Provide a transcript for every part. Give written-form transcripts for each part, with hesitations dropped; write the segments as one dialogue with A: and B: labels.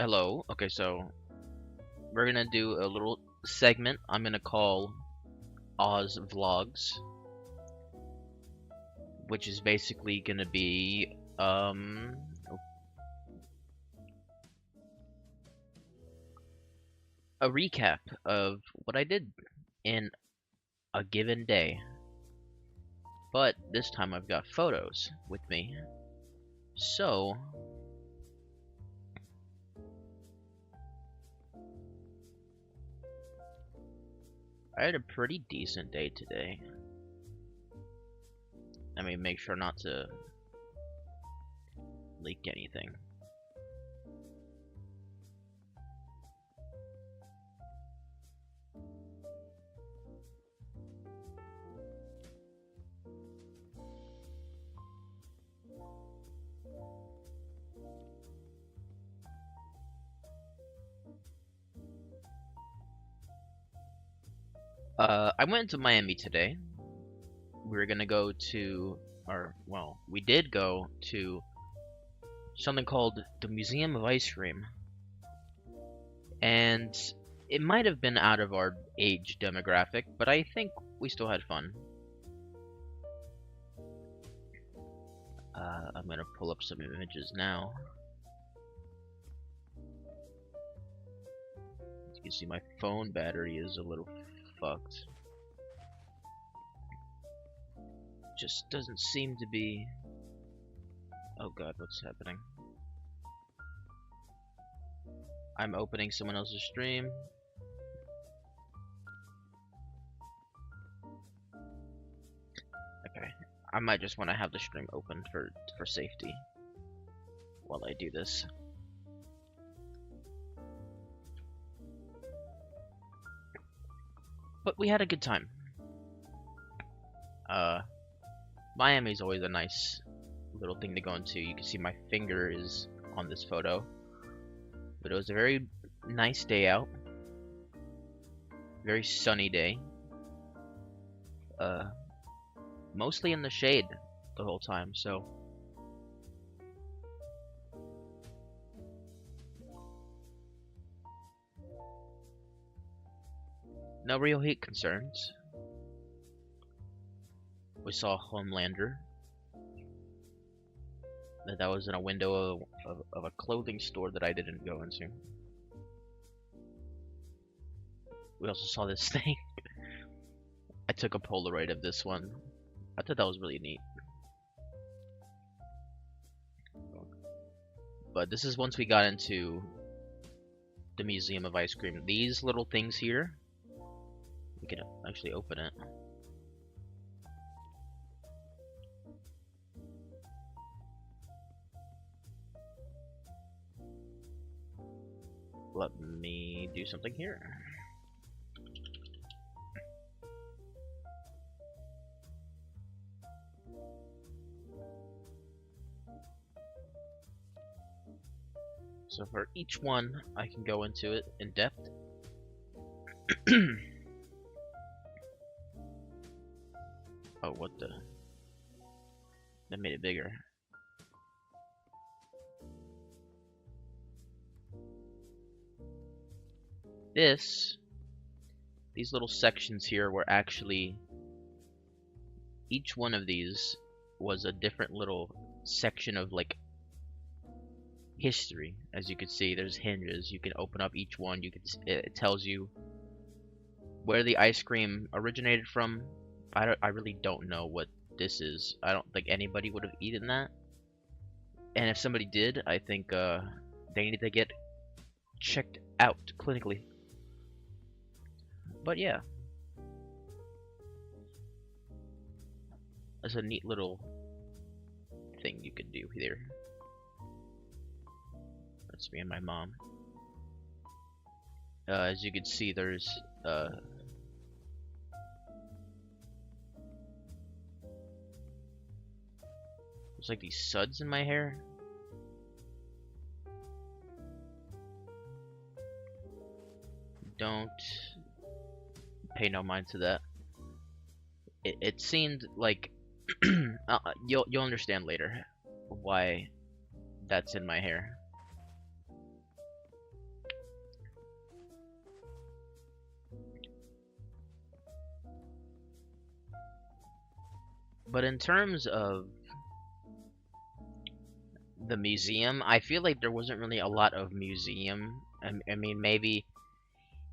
A: Hello. Okay, so we're gonna do a little segment I'm gonna call Ozzyvlogs, which is basically gonna be a recap of what I did in a given day. But this time I've got photos with me. So I had a pretty decent day today. I mean, make sure not to leak anything. I went to Miami today. We were gonna go to, or well, we did go to something called the Museum of Ice Cream, and it might have been out of our age demographic, but I think we still had fun. I'm gonna pull up some images now. As you can see, my phone battery is a little fucked. Just doesn't seem to be. Oh god, what's happening? I'm opening someone else's stream. Okay, I might just want to have the stream open for safety while I do this. But we had a good time. Miami's always a nice little thing to go into. You can see my finger is on this photo. But it was a very nice day out. Very sunny day. Mostly in the shade the whole time, so no real heat concerns. We saw Homelander. That was in a window of a clothing store that I didn't go into. We also saw this thing. I took a Polaroid of this one. I thought that was really neat. But this is once we got into the Museum of Ice Cream. These little things here, we can actually open it. Let me do something here. So for each one, I can go into it in depth. Oh, what the? That made it bigger. These little sections here were actually, each one of these was a different little section of like history. As you can see, there's hinges. You can open up each one. It tells you where the ice cream originated from. I really don't know what this is. I don't think anybody would have eaten that. And if somebody did, I think they need to get checked out clinically. But yeah, that's a neat little thing you could do here. That's me and my mom. As you can see, there's like these suds in my hair. Don't pay no mind to that. It seemed like you'll understand later why that's in my hair. But in terms of the museum, I feel like there wasn't really a lot of museum. I mean, maybe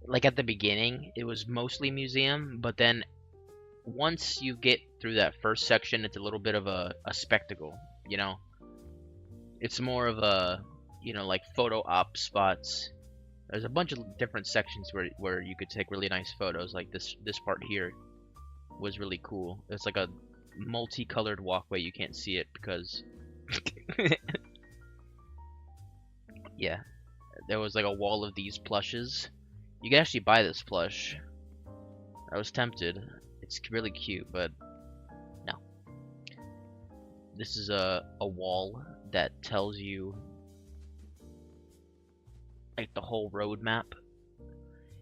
A: like at the beginning, it was mostly museum, but then once you get through that first section, it's a little bit of a spectacle, you know? It's more of a, like photo op spots. There's a bunch of different sections where you could take really nice photos, like this part here was really cool. It's like a multicolored walkway. You can't see it because yeah, there was like a wall of these plushes. You can actually buy this plush. I was tempted. It's really cute, but no. This is a wall that tells you like the whole road map.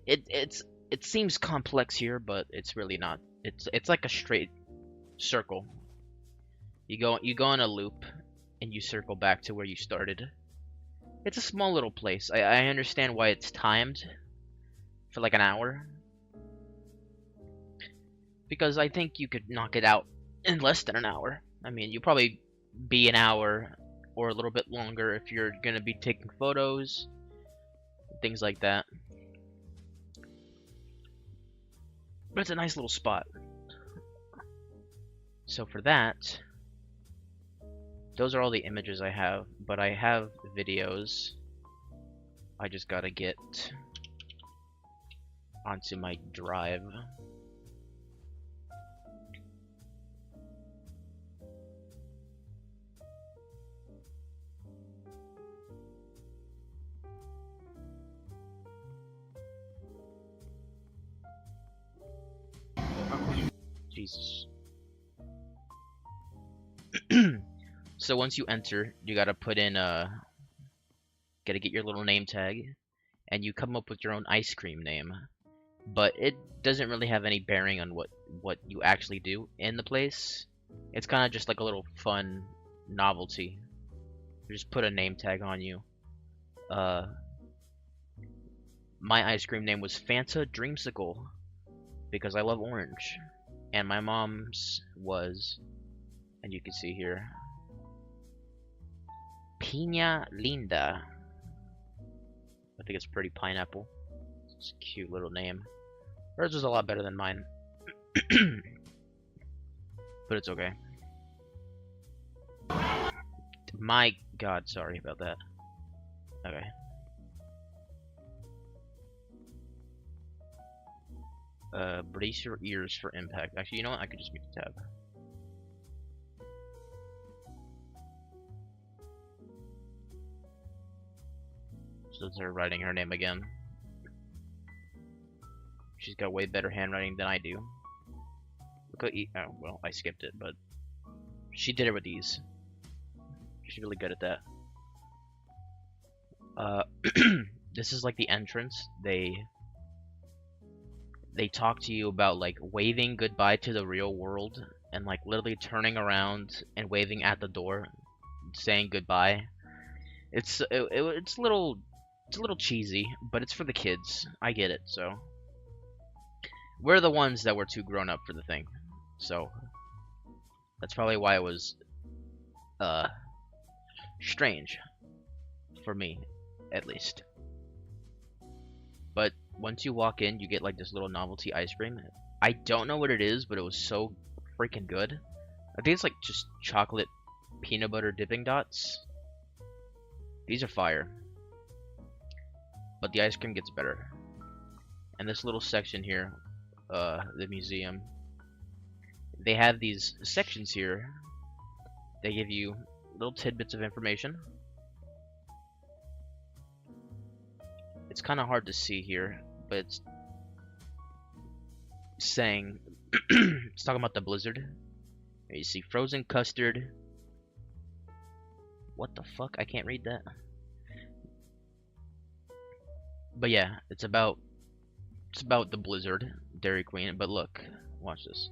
A: It seems complex here, but it's really not. It's like a straight circle. You go on a loop and you circle back to where you started. It's a small little place. I understand why it's timed for like an hour, because I think you could knock it out in less than an hour. I mean, you'll probably be an hour or a little bit longer if you're gonna be taking photos, things like that. But it's a nice little spot. So for that, those are all the images I have, but I have videos. I just gotta get onto my drive. Jesus. So once you enter, you gotta put in gotta get your little name tag, and you come up with your own ice cream name. But it doesn't really have any bearing on what you actually do in the place. It's kind of just like a little fun novelty. You just put a name tag on you. My ice cream name was Fanta Dreamsicle because I love orange, and my mom's was, and you can see here, Piña Linda. I think it's pretty pineapple. It's a cute little name. Hers was a lot better than mine. But it's okay. My god, sorry about that. Okay. Brace your ears for impact. Actually, you know what? I could just mute the tab. So they're writing her name again. She's got way better handwriting than I do. Look how oh, well, I skipped it, but she did it with these. She's really good at that. This is like the entrance. They talk to you about like waving goodbye to the real world and like literally turning around and waving at the door, saying goodbye. It's a little cheesy, but it's for the kids. I get it. So we're the ones that were too grown up for the thing. So that's probably why it was strange for me, at least. But once you walk in, you get like this little novelty ice cream. I don't know what it is, but it was so freaking good. I think it's like just chocolate peanut butter dipping dots. These are fire. But the ice cream gets better. And this little section here, the museum, they have these sections here. They give you little tidbits of information. It's kind of hard to see here, but it's saying it's talking about the blizzard. Here you see frozen custard. What the fuck? I can't read that. But yeah, it's about the blizzard, Dairy Queen. But look, watch this.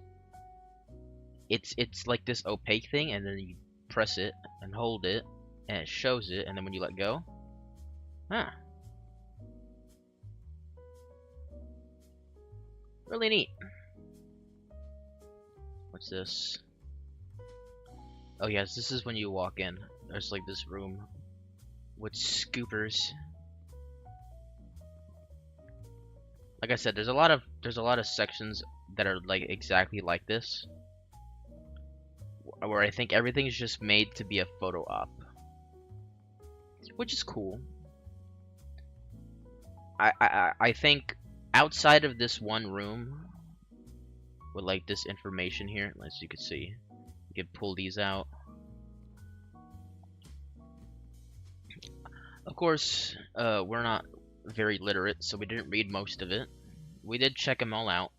A: It's like this opaque thing, and then you press it and hold it, and it shows it, and then when you let go, huh? Really neat. What's this? Oh yes, this is when you walk in. There's like this room with scoopers. Like I said, there's a lot of sections that are like exactly like this, where I think everything's just made to be a photo op, which is cool. I think outside of this one room with like this information here, as you can see, you can pull these out. Of course, we're not very literate, so we didn't read most of it. We did check them all out.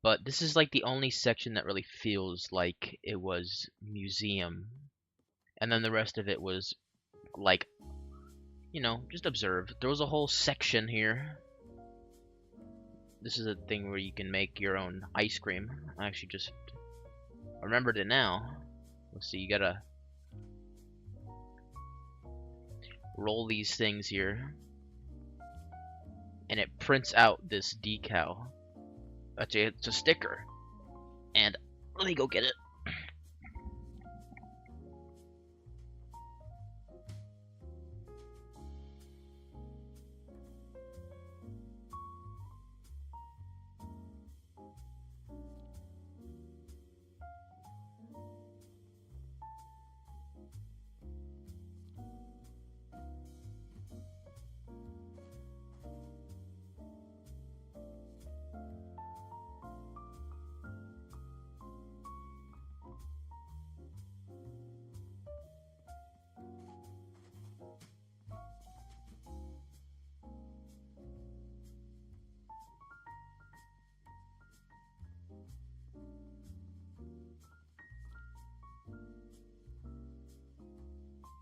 A: But this is like the only section that really feels like it was museum. And then the rest of it was like, you know, just observe. There was a whole section here. This is a thing where you can make your own ice cream. I actually just remembered it now. Let's see, you gotta roll these things here. And it prints out this decal. Actually, it's a sticker. And let me go get it.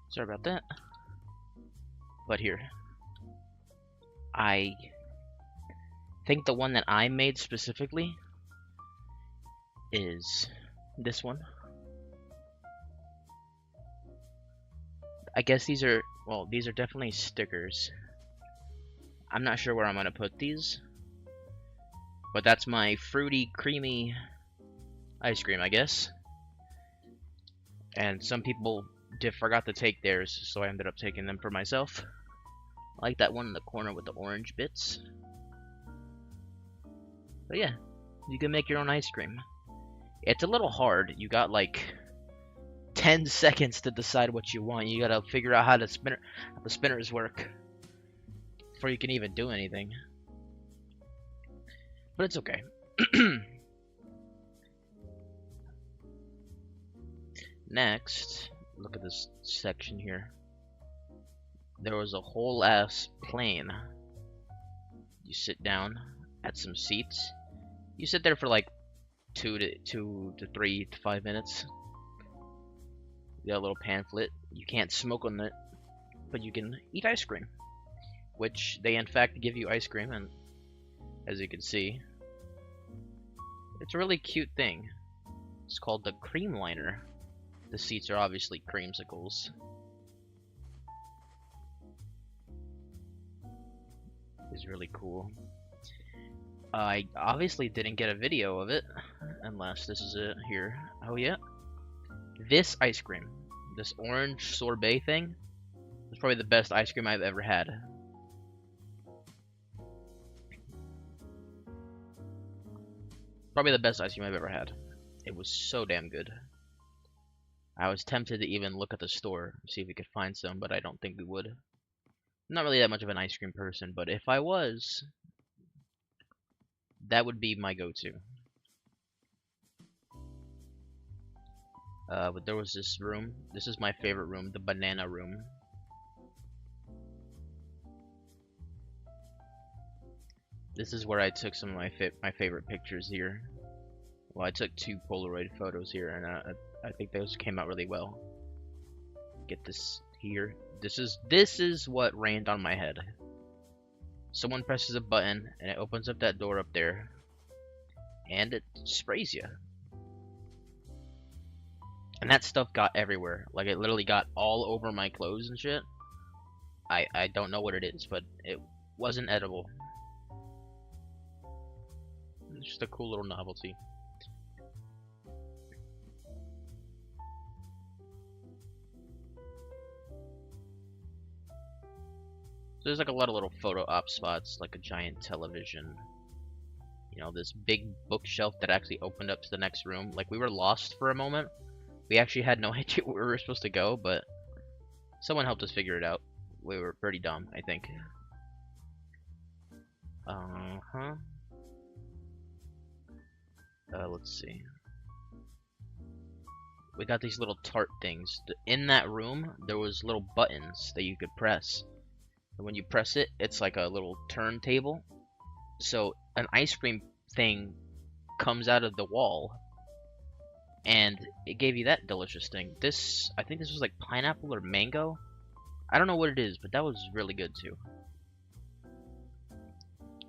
A: Sorry about that. But here. I think the one that I made specifically is this one. I guess these are, well, these are definitely stickers. I'm not sure where I'm gonna put these, but that's my fruity, creamy ice cream, I guess. And some people forgot to take theirs, so I ended up taking them for myself. I like that one in the corner with the orange bits. But yeah, you can make your own ice cream. It's a little hard. You got like 10 seconds to decide what you want. You gotta figure out how the spinners work before you can even do anything. But it's okay. Next, look at this section here. There was a whole ass plane. You sit down at some seats. You sit there for like 2 to 3 to 5 minutes. You got a little pamphlet. You can't smoke on it, but you can eat ice cream, which they in fact give you ice cream, and as you can see, it's a really cute thing. It's called the cream liner. The seats are obviously creamsicles. It's really cool. I obviously didn't get a video of it, unless this is it here. Oh yeah. This ice cream, this orange sorbet thing, is probably the best ice cream I've ever had. Probably the best ice cream I've ever had. It was so damn good. I was tempted to even look at the store, see if we could find some, but I don't think we would. I'm not really that much of an ice cream person, but if I was, that would be my go-to. But there was this room. This is my favorite room, the banana room. This is where I took some of my favorite pictures here. Well, I took 2 Polaroid photos here, and I think those came out really well. Get this here. This is what rained on my head. Someone presses a button, and it opens up that door up there, and it sprays you. And that stuff got everywhere. Like, it literally got all over my clothes and shit. I don't know what it is, but it wasn't edible. It's just a cool little novelty. So there's like a lot of little photo op spots, like a giant television. You know, this big bookshelf that actually opened up to the next room. Like, we were lost for a moment. We actually had no idea where we were supposed to go, but someone helped us figure it out. We were pretty dumb, I think. Uh-huh. Let's see. We got these little tart things. In that room, there was little buttons that you could press. And when you press it, it's like a little turntable. So an ice cream thing comes out of the wall, and it gave you that delicious thing. This, I think this was like pineapple or mango. I don't know what it is, but that was really good too.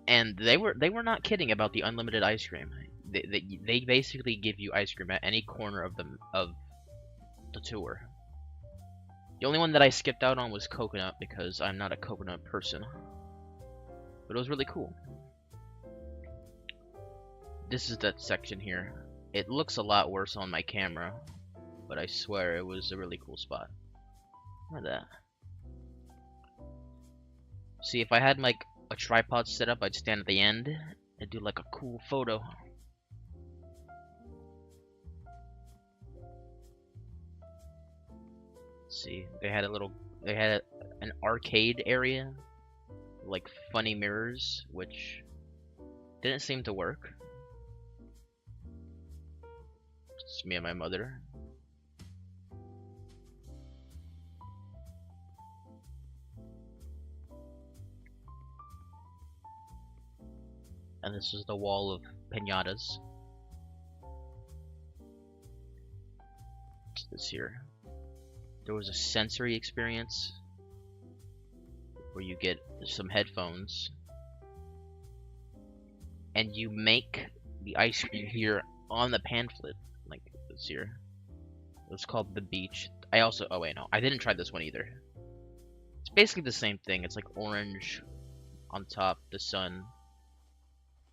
A: And they were not kidding about the unlimited ice cream. They basically give you ice cream at any corner of the tour. The only one that I skipped out on was coconut because I'm not a coconut person. But it was really cool. This is that section here. It looks a lot worse on my camera, but I swear it was a really cool spot. Look at that. See, if I had like a tripod set up, I'd stand at the end and do like a cool photo. See, they had an arcade area, like funny mirrors, which didn't seem to work. It's me and my mother. And this is the wall of piñatas. What's this here? There was a sensory experience where you get some headphones and you make the ice cream here on the pamphlet, like this here. It was called The Beach. Oh wait, no, I didn't try this one either. It's basically the same thing. It's like orange on top, the sun.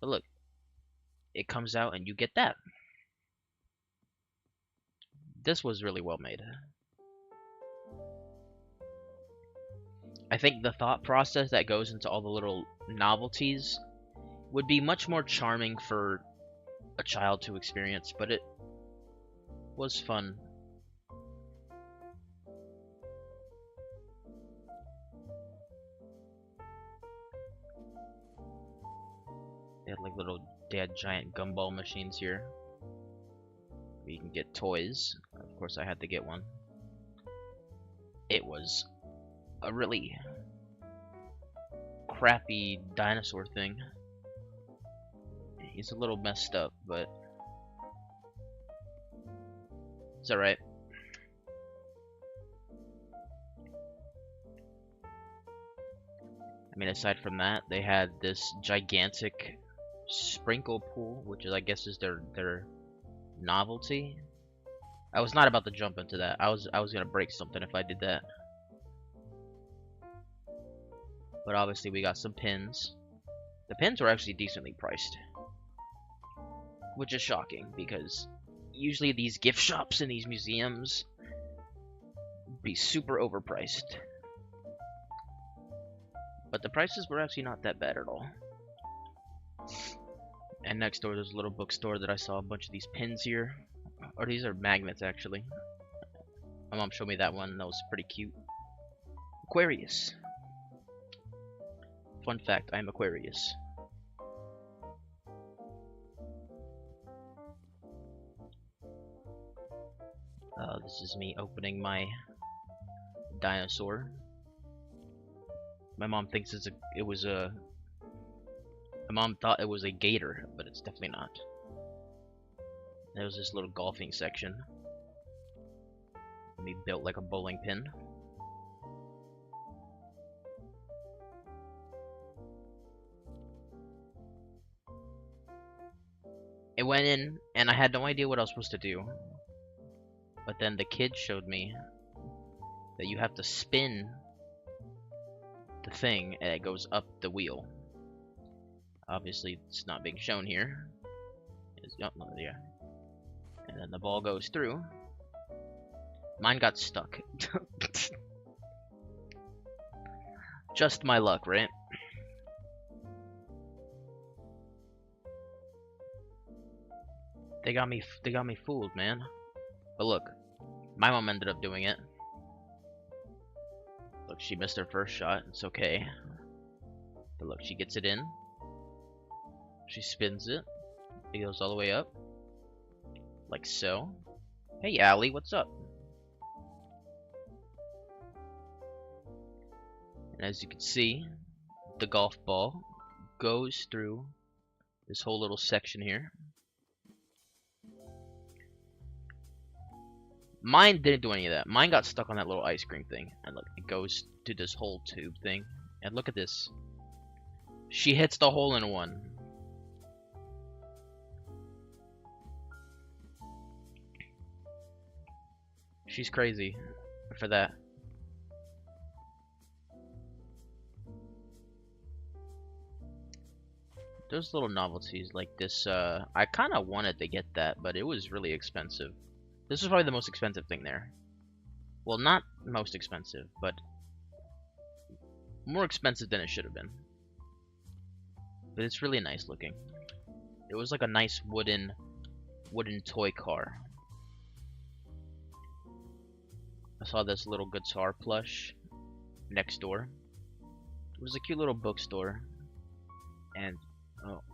A: But look, it comes out and you get that. This was really well made. I think the thought process that goes into all the little novelties would be much more charming for a child to experience, but it was fun. They had giant gumball machines here where you can get toys. Of course I had to get one. It was a really crappy dinosaur thing. He's a little messed up, but it's alright. I mean, aside from that, they had this gigantic sprinkle pool, which is, I guess, is their novelty. I was not about to jump into that. I was gonna break something if I did that. But obviously we got some pins. The pins were actually decently priced, which is shocking because usually these gift shops and these museums be super overpriced. But the prices were actually not that bad at all. And next door there's a little bookstore that I saw a bunch of these pins here. Or these are magnets actually. My mom showed me that one, that was pretty cute. Aquarius. Fun fact, I'm Aquarius. This is me opening my dinosaur. My mom thinks my mom thought it was a gator, but it's definitely not. There was this little golfing section. Me built like a bowling pin. It went in, and I had no idea what I was supposed to do. But then the kid showed me that you have to spin the thing, and it goes up the wheel. Obviously, it's not being shown here. Oh, yeah. And then the ball goes through. Mine got stuck. Just my luck, right? They got me fooled, man. But look, my mom ended up doing it. Look, she missed her first shot. It's okay. But look, she gets it in. She spins it. It goes all the way up. Like so. Hey, Allie, what's up? And as you can see, the golf ball goes through this whole little section here. Mine didn't do any of that. Mine got stuck on that little ice cream thing. And look, it goes to this whole tube thing. And look at this. She hits the hole in one. She's crazy for that. There's little novelties like this. I kind of wanted to get that, but it was really expensive. This was probably the most expensive thing there. Well, not most expensive, but more expensive than it should have been. But it's really nice looking. It was like a nice wooden toy car. I saw this little guitar plush next door. It was a cute little bookstore. And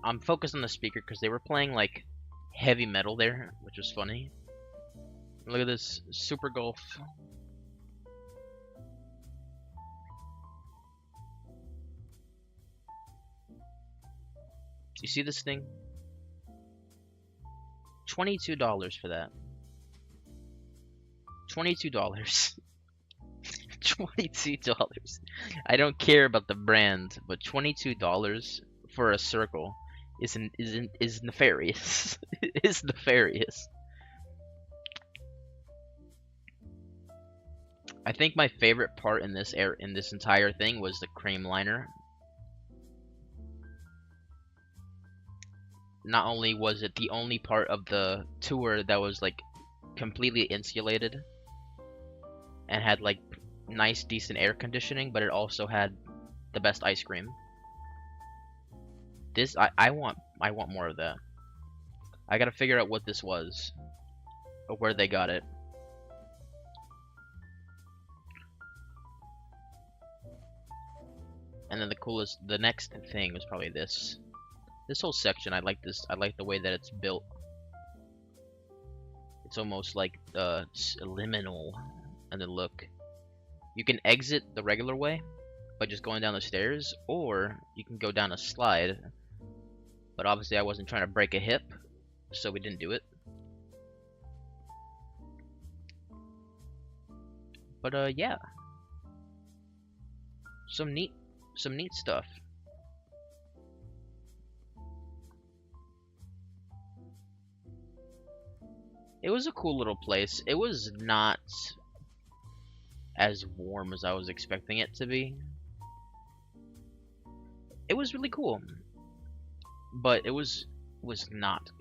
A: I'm focused on the speaker because they were playing like heavy metal there, which was funny. Look at this Super Golf. You see this thing? $22 for that. $22. $22. I don't care about the brand, but $22 for a circle is nefarious. It is nefarious. I think my favorite part in this entire thing was the cream liner. Not only was it the only part of the tour that was like completely insulated and had like nice decent air conditioning, but it also had the best ice cream. This I want more of that. I gotta figure out what this was or where they got it. And then the next thing was probably this. This whole section, I like this. I like the way that it's built. It's almost like liminal. And then look, you can exit the regular way by just going down the stairs, or you can go down a slide. But obviously, I wasn't trying to break a hip, so we didn't do it. But yeah, some neat stuff. It was a cool little place. It was not as warm as I was expecting it to be. It was really cool, but it was not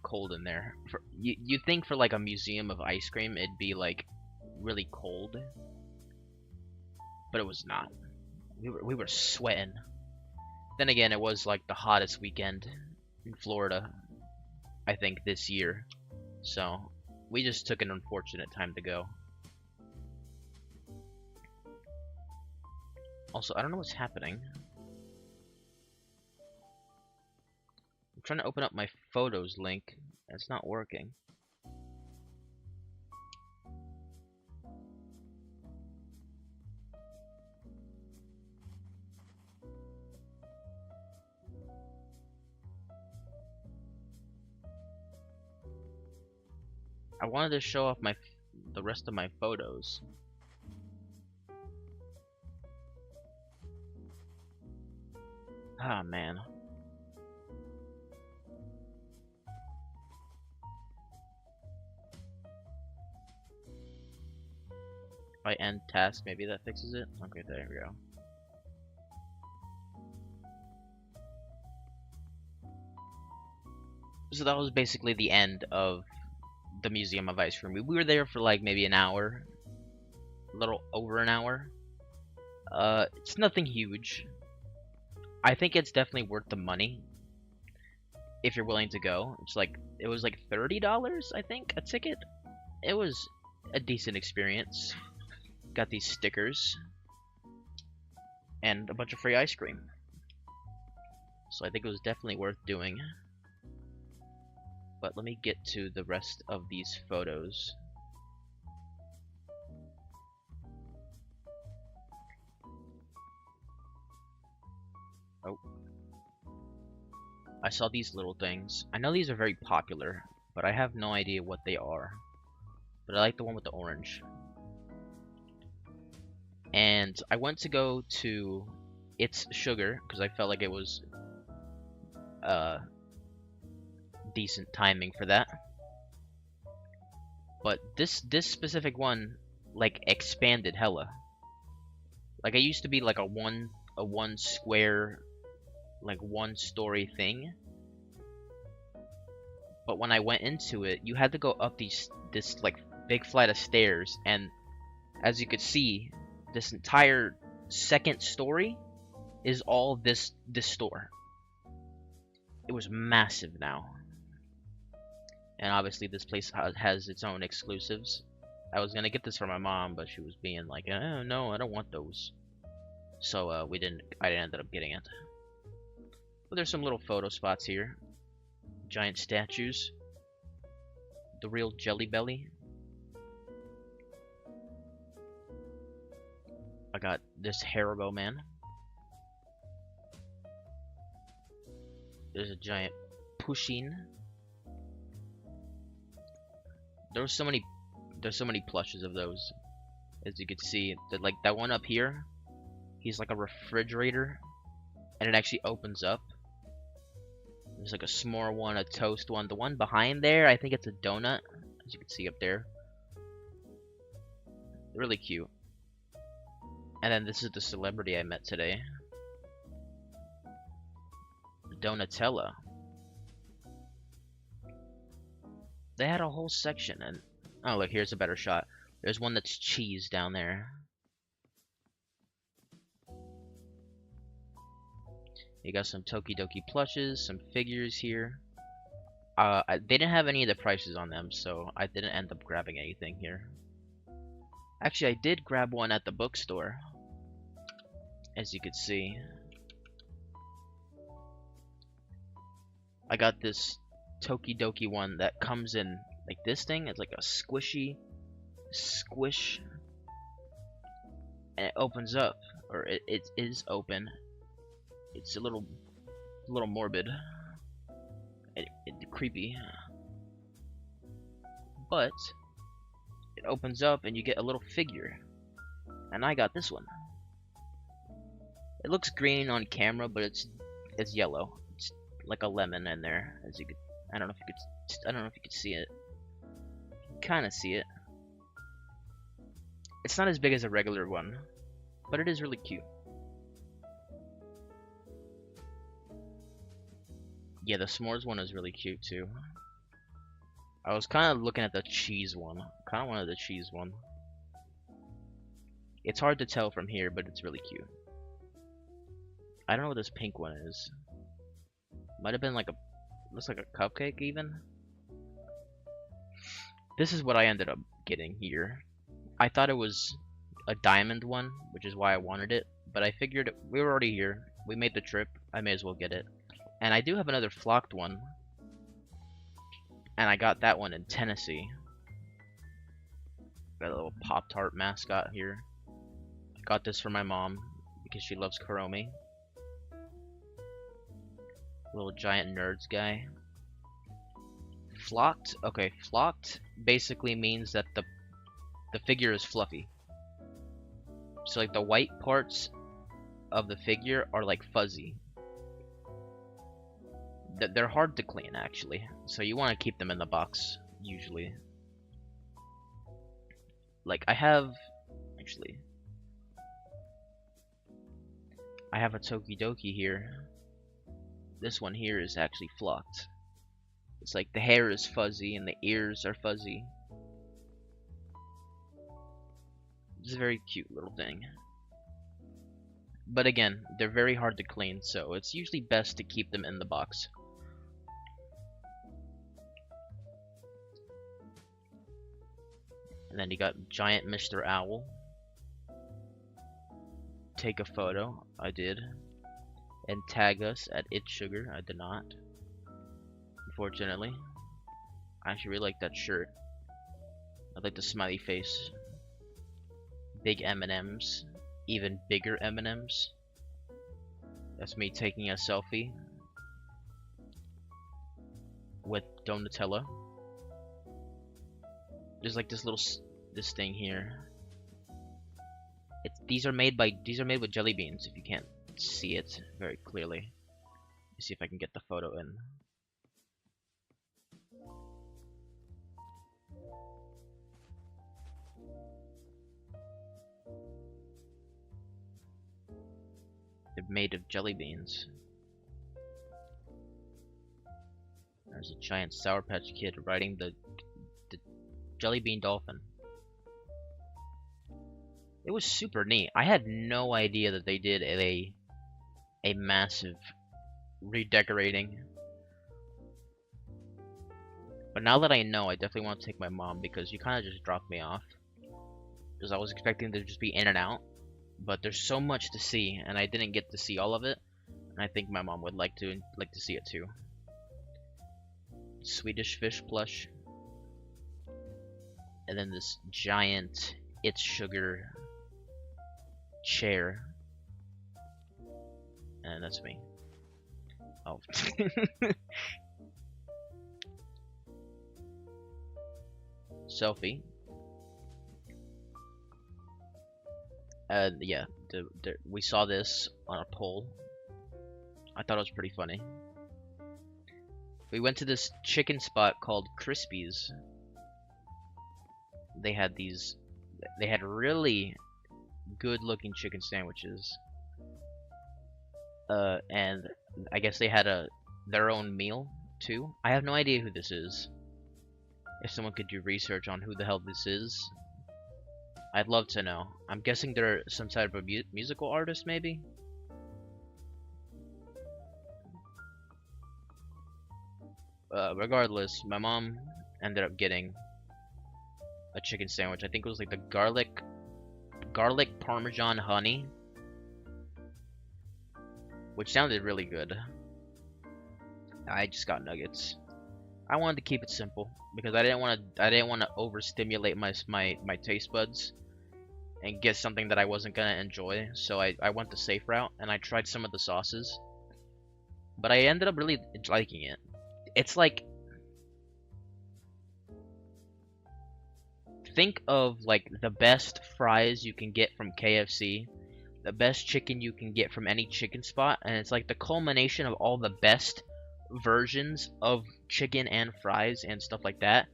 A: cold in there. You think for like a museum of ice cream it'd be like really cold, but it was not. We were sweating. Then again, it was like the hottest weekend in Florida, I think, this year. So we just took an unfortunate time to go. Also, I don't know what's happening. I'm trying to open up my photos link, and it's not working. I wanted to show off the rest of my photos. Ah, man. If I end task, maybe that fixes it. Okay, there we go. So that was basically the end of the Museum of Ice Cream. We were there for like maybe an hour, a little over an hour. It's nothing huge. I think it's definitely worth the money if you're willing to go. It was like $30, I think, a ticket. It was a decent experience. Got these stickers and a bunch of free ice cream. So I think it was definitely worth doing. But let me get to the rest of these photos. Oh. I saw these little things. I know these are very popular, but I have no idea what they are. But I like the one with the orange. And I went to go to It's Sugar because I felt like it was decent timing for that. But this specific one like expanded hella. Like it used to be like a one square, like one story thing. But when I went into it, you had to go up this like big flight of stairs, and as you could see, this entire second story is all this store. It was massive now. And obviously this place has its own exclusives. I was gonna get this for my mom, but she was being like, oh, no, I don't want those. So I didn't end up getting it. But there's some little photo spots here. Giant statues. The real Jelly Belly. I got this Haribo man. There's a giant Pusheen. There's so many plushes of those, as you can see. Like that one up here, he's like a refrigerator, and it actually opens up. There's like a s'more one, a toast one. The one behind there, I think it's a donut, as you can see up there. Really cute. And then this is the celebrity I met today. Donatella. They had a whole section, and oh look, here's a better shot. There's one that's cheese down there. You got some Tokidoki plushes, some figures here. They didn't have any of the prices on them, so I didn't end up grabbing anything here. Actually, I did grab one at the bookstore, as you could see. I got this Tokidoki one that comes in like this thing. It's like a squishy squish, and it opens up, or it is open. It's a little morbid, creepy, but it opens up and you get a little figure, and I got this one. It looks green on camera, but it's yellow. It's like a lemon in there, as you could. I don't know if you could see it. You can kind of see it. It's not as big as a regular one, but it is really cute. Yeah, the s'mores one is really cute too. I was kind of looking at the cheese one. Kind of wanted the cheese one. It's hard to tell from here, but it's really cute. I don't know what this pink one is. Might have been like looks like a cupcake even. This is what I ended up getting here. I thought it was a diamond one, which is why I wanted it, but I figured we were already here. We made the trip. I may as well get it. And I do have another flocked one, and I got that one in Tennessee. Got a little Pop-Tart mascot here. I got this for my mom because she loves Kuromi. Little giant nerds guy. Flocked? Okay, flocked basically means that the figure is fluffy. So like the white parts of the figure are like fuzzy. They're hard to clean actually, so you want to keep them in the box usually. Like I have a Tokidoki here. This one here is actually flocked. It's like the hair is fuzzy and the ears are fuzzy. It's a very cute little thing. But again, they're very hard to clean, so it's usually best to keep them in the box. And then you got Giant Mr. Owl. Take a photo. I did. And tag us at itssugar. I did not. Unfortunately. I actually really like that shirt. I like the smiley face. Big M&Ms. Even bigger M&Ms. That's me taking a selfie with Donatella. There's like this thing here. These are made with jelly beans. If you can't see it very clearly, let me see if I can get the photo in. They're made of jelly beans. There's a giant Sour Patch Kid riding the jelly bean dolphin. It was super neat. I had no idea that they did a massive redecorating. But now that I know, I definitely want to take my mom, because you kind of just dropped me off. Because I was expecting to just be in and out. But there's so much to see, and I didn't get to see all of it. And I think my mom would like to see it too. Swedish fish plush. And then this giant It's Sugar chair. And that's me. Oh. Selfie. Yeah, we saw this on a poll. I thought it was pretty funny. We went to this chicken spot called Crispy's. They had really good looking chicken sandwiches. And I guess they had their own meal too. I have no idea who this is. If someone could do research on who the hell this is, I'd love to know. I'm guessing they're some type of musical artist, maybe? Regardless, my mom ended up getting a chicken sandwich. I think it was like the garlic parmesan honey, which sounded really good. I just got nuggets. I wanted to keep it simple because I didn't want to overstimulate my taste buds and get something that I wasn't gonna enjoy. So I went the safe route and I tried some of the sauces, but I ended up really liking it. It's like, think of like the best fries you can get from KFC, the best chicken you can get from any chicken spot, and it's like the culmination of all the best versions of chicken and fries and stuff like that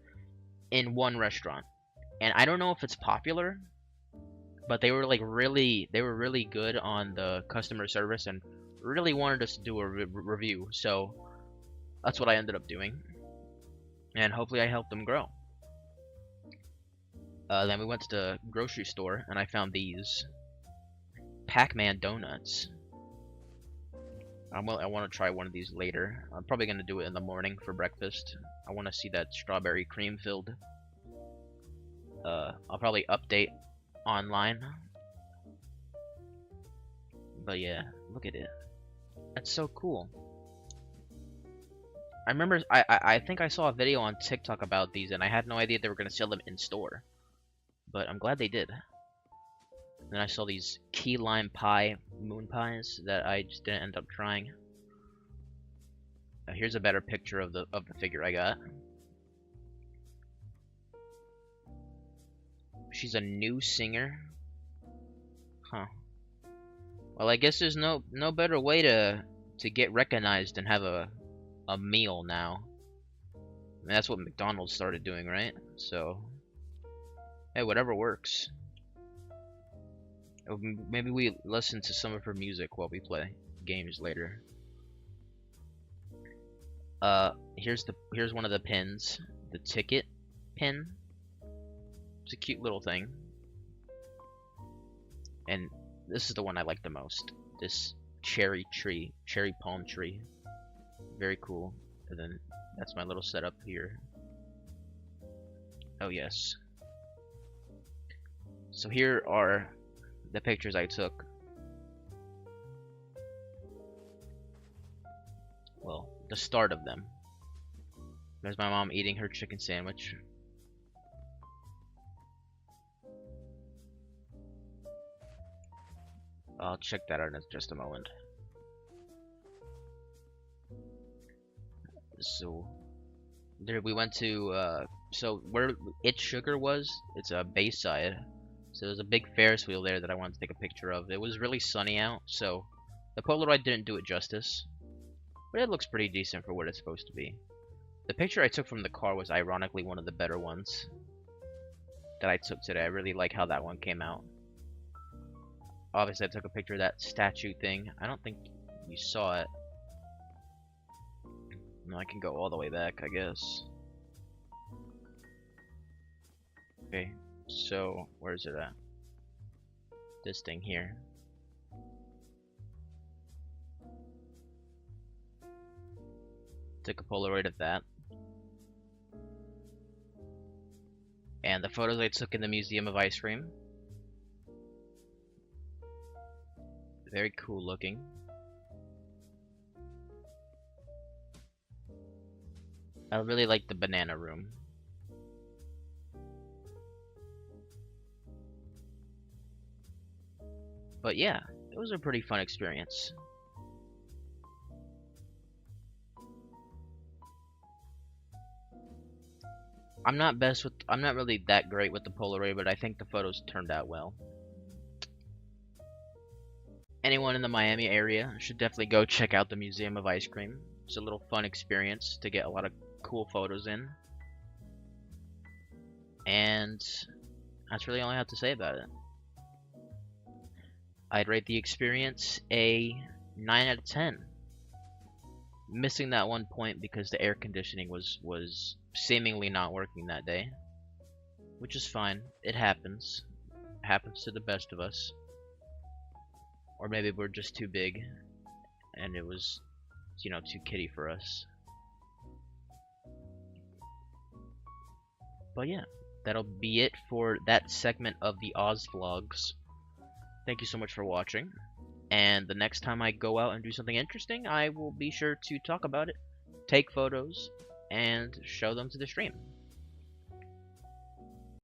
A: in one restaurant. And I don't know if it's popular, but they were really good on the customer service and really wanted us to do a review. So that's what I ended up doing, and hopefully I helped them grow. Then we went to the grocery store and I found these Pac-Man donuts. I want to try one of these later. I'm probably going to do it in the morning for breakfast. I want to see that strawberry cream filled. I'll probably update online. But yeah, look at it. That's so cool. I remember, I think I saw a video on TikTok about these, and I had no idea they were going to sell them in store. But I'm glad they did. Then I saw these key lime pie moon pies that I just didn't end up trying. Here's a better picture of the figure I got. She's a new singer. Huh. Well, I guess there's no better way to get recognized than have a meal now. I mean, that's what McDonald's started doing, right? So, hey, whatever works. Maybe we listen to some of her music while we play games later. Here's one of the pins, the ticket pin. It's a cute little thing. And This is the one I like the most. This cherry palm tree. Very cool. And then that's my little setup here. Oh yes. So here are the pictures I took. Well, the start of them. There's my mom eating her chicken sandwich. I'll check that out in just a moment. So there we went to so where It's Sugar was, it's a Bayside. So there's a big Ferris wheel there that I wanted to take a picture of. It was really sunny out, so the Polaroid didn't do it justice. But it looks pretty decent for what it's supposed to be. The picture I took from the car was ironically one of the better ones that I took today. I really like how that one came out. Obviously I took a picture of that statue thing. I don't think you saw it. No, I can go all the way back, I guess. Okay, so where is it at? This thing here. Took a Polaroid of that. And the photos I took in the Museum of Ice Cream. Very cool looking. I really like the banana room. But yeah, it was a pretty fun experience. I'm not really that great with the Polaroid, but I think the photos turned out well. Anyone in the Miami area should definitely go check out the Museum of Ice Cream. It's a little fun experience to get a lot of cool photos in. And that's really all I have to say about it. I'd rate the experience a 9 out of 10. Missing that one point because the air conditioning was seemingly not working that day. Which is fine. It happens. It happens to the best of us. Or maybe we're just too big and it was, you know, too kiddie for us. But yeah, that'll be it for that segment of the Ozvlogs. Thank you so much for watching. And the next time I go out and do something interesting, I will be sure to talk about it, take photos, and show them to the stream.